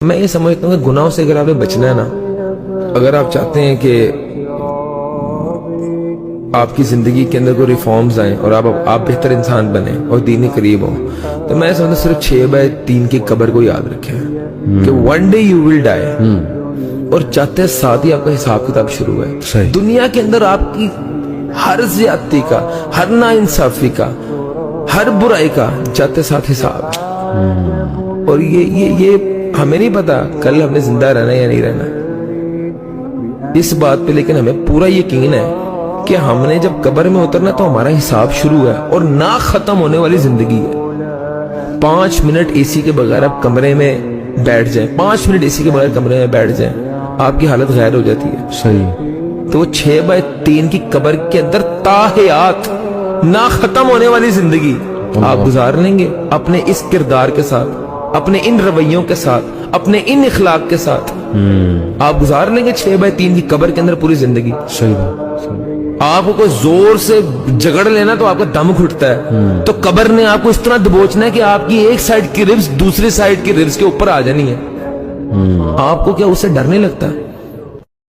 میں یہ سمجھتا ہوں کہ گناہوں سے اگر آپ نے بچنا ہے نا، اگر آپ چاہتے ہیں کہ آپ کی زندگی کے اندر کوئی ریفارمز آئیں اور آپ بہتر انسان بنیں اور دینی قریب ہوں، تو میں سمجھتا ہوں صرف 6/3 کی قبر کو یاد رکھیں کہ ون ڈے یو ول ڈائی، اور چاہتے ساتھ ہی آپ کا حساب کتاب شروع ہے. دنیا کے اندر آپ کی ہر زیادتی کا، ہر ناانصافی کا، ہر برائی کا چاہتے ساتھ حساب ہے. اور یہ ہمیں نہیں پتا کل ہم نے زندہ رہنا یا نہیں رہنا اس بات پہ، لیکن ہمیں پورا یقین ہے کہ ہم نے جب قبر میں اترنا تو ہمارا حساب شروع ہے اور نہ ختم ہونے والی زندگی ہے. 5 منٹ اے سی کے بغیر آپ کمرے میں بیٹھ جائیں، 5 منٹ اے سی کے بغیر کمرے میں بیٹھ جائیں، آپ کی حالت غیر ہو جاتی ہے. صحیح. تو وہ 6/3 کی قبر کے اندر تاحیات نہ ختم ہونے والی زندگی آپ گزار لیں گے اپنے اس کردار کے ساتھ، اپنے ان رویوں کے ساتھ، اپنے ان اخلاق کے ساتھ. آپ گزار لیں گے 6/3 کی قبر کے اندر پوری زندگی. صحیح بات. آپ کو کوئی زور سے جگڑ لینا تو آپ کا دم گھٹتا ہے، تو قبر نے آپ کو اس طرح دبوچنا ہے کہ آپ کی ایک سائڈ کی ربس دوسری سائڈ کی ربس کے اوپر آ جانی ہے. آپ کو کیا اس سے ڈر نہیں لگتا؟